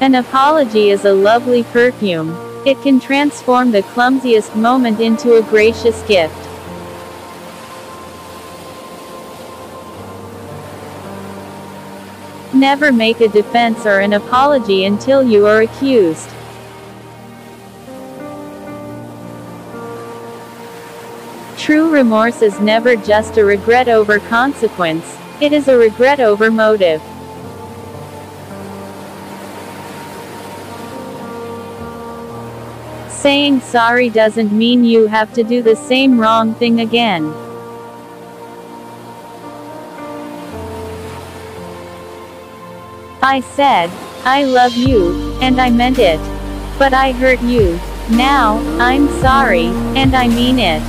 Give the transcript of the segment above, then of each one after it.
An apology is a lovely perfume. It can transform the clumsiest moment into a gracious gift. Never make a defense or an apology until you are accused. True remorse is never just a regret over consequence, it is a regret over motive. Saying sorry doesn't mean you have to do the same wrong thing again. I said, I love you, and I meant it. But I hurt you. Now, I'm sorry, and I mean it.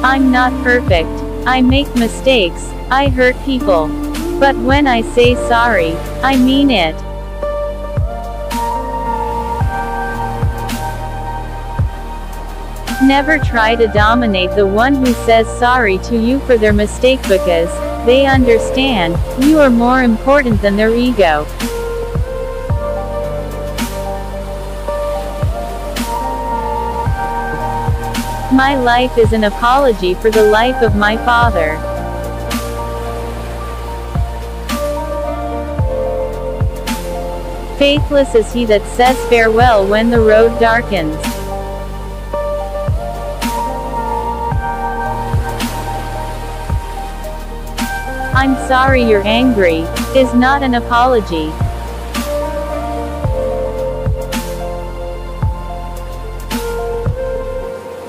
I'm not perfect. I make mistakes, I hurt people. But when I say sorry, I mean it. Never try to dominate the one who says sorry to you for their mistake because they understand you are more important than their ego. My life is an apology for the life of my father. Faithless is he that says farewell when the road darkens. I'm sorry you're angry is not an apology.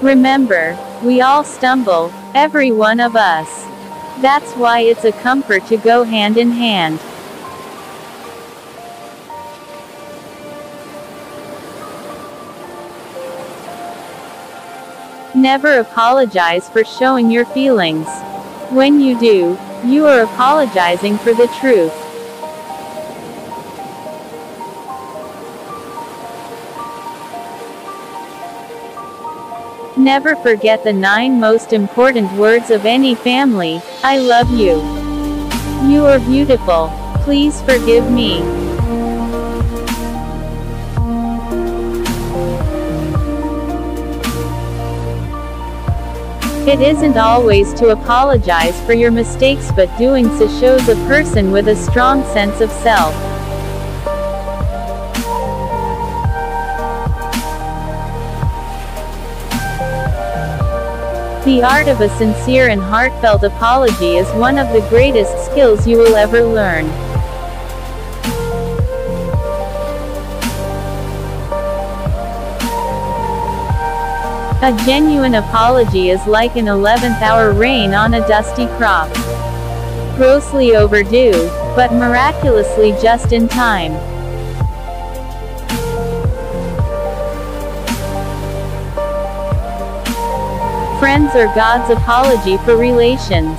Remember, we all stumble, every one of us. That's why it's a comfort to go hand in hand. Never apologize for showing your feelings. When you do, you are apologizing for the truth. Never forget the 9 most important words of any family. I love you. You are beautiful. Please forgive me. It isn't always to apologize for your mistakes, but doing so shows a person with a strong sense of self. The art of a sincere and heartfelt apology is one of the greatest skills you will ever learn. A genuine apology is like an 11th hour rain on a dusty crop. Grossly overdue, but miraculously just in time. Friends are God's apology for relations.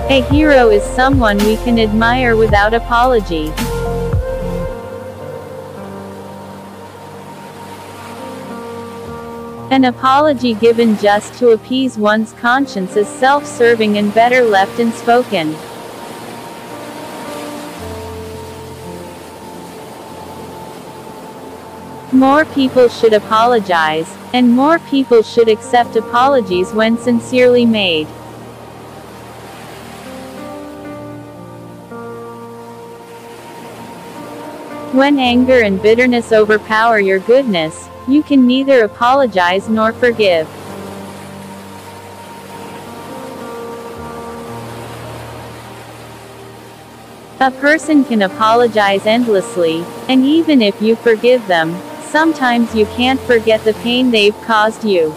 A hero is someone we can admire without apology. An apology given just to appease one's conscience is self-serving and better left unspoken. More people should apologize, and more people should accept apologies when sincerely made. When anger and bitterness overpower your goodness, you can neither apologize nor forgive. A person can apologize endlessly, and even if you forgive them, sometimes you can't forget the pain they've caused you.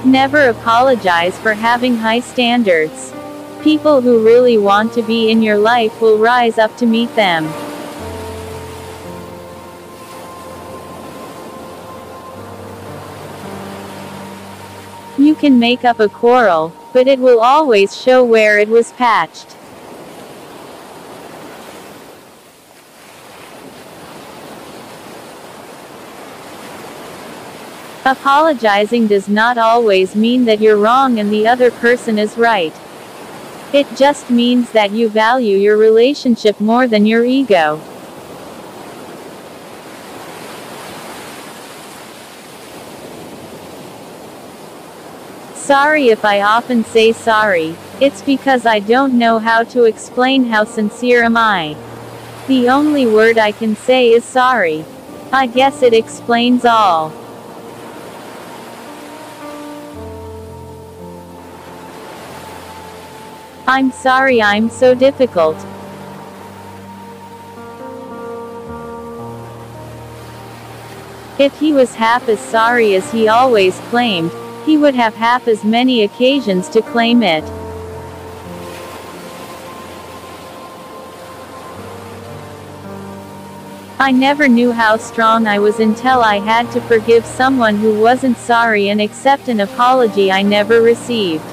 Never apologize for having high standards. People who really want to be in your life will rise up to meet them. You can make up a quarrel, but it will always show where it was patched. Apologizing does not always mean that you're wrong and the other person is right. It just means that you value your relationship more than your ego. Sorry if I often say sorry. It's because I don't know how to explain how sincere am I. The only word I can say is sorry. I guess it explains all. I'm sorry I'm so difficult. If he was half as sorry as he always claimed, he would have half as many occasions to claim it. I never knew how strong I was until I had to forgive someone who wasn't sorry and accept an apology I never received.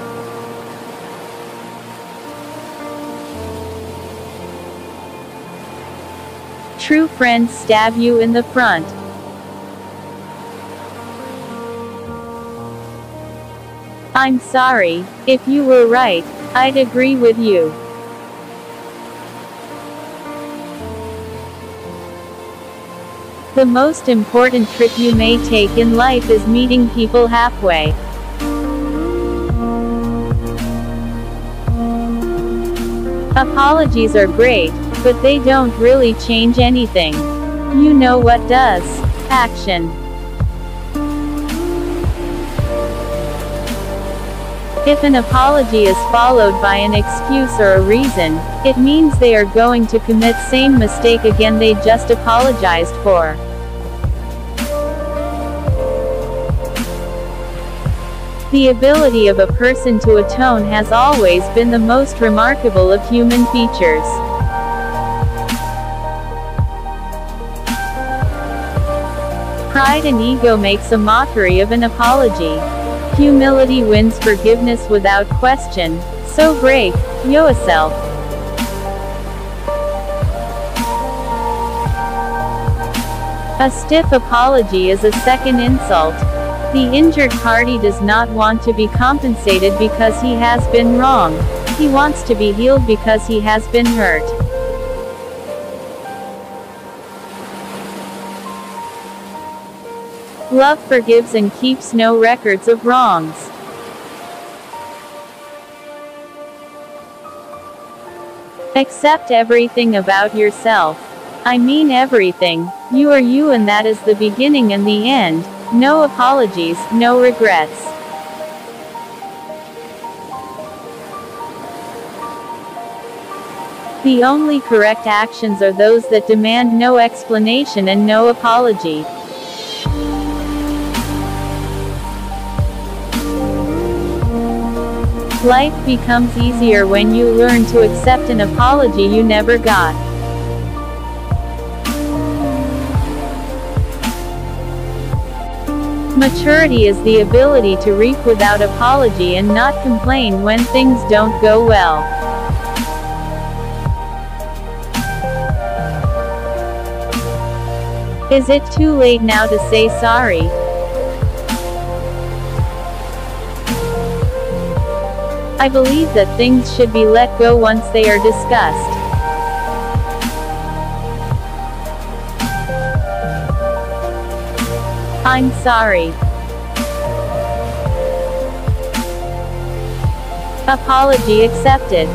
True friends stab you in the front. I'm sorry. If you were right, I'd agree with you. The most important trip you may take in life is meeting people halfway. Apologies are great, but they don't really change anything. You know what does? Action. If an apology is followed by an excuse or a reason, it means they are going to commit same mistake again they just apologized for. The ability of a person to atone has always been the most remarkable of human features. Pride and ego makes a mockery of an apology. Humility wins forgiveness without question, so break yourself. A stiff apology is a second insult. The injured party does not want to be compensated because he has been wrong. He wants to be healed because he has been hurt. Love forgives and keeps no records of wrongs. Accept everything about yourself. I mean everything. You are you and that is the beginning and the end. No apologies, no regrets. The only correct actions are those that demand no explanation and no apology. Life becomes easier when you learn to accept an apology you never got. Maturity is the ability to reap without apology and not complain when things don't go well. Is it too late now to say sorry? I believe that things should be let go once they are discussed. I'm sorry. Apology accepted.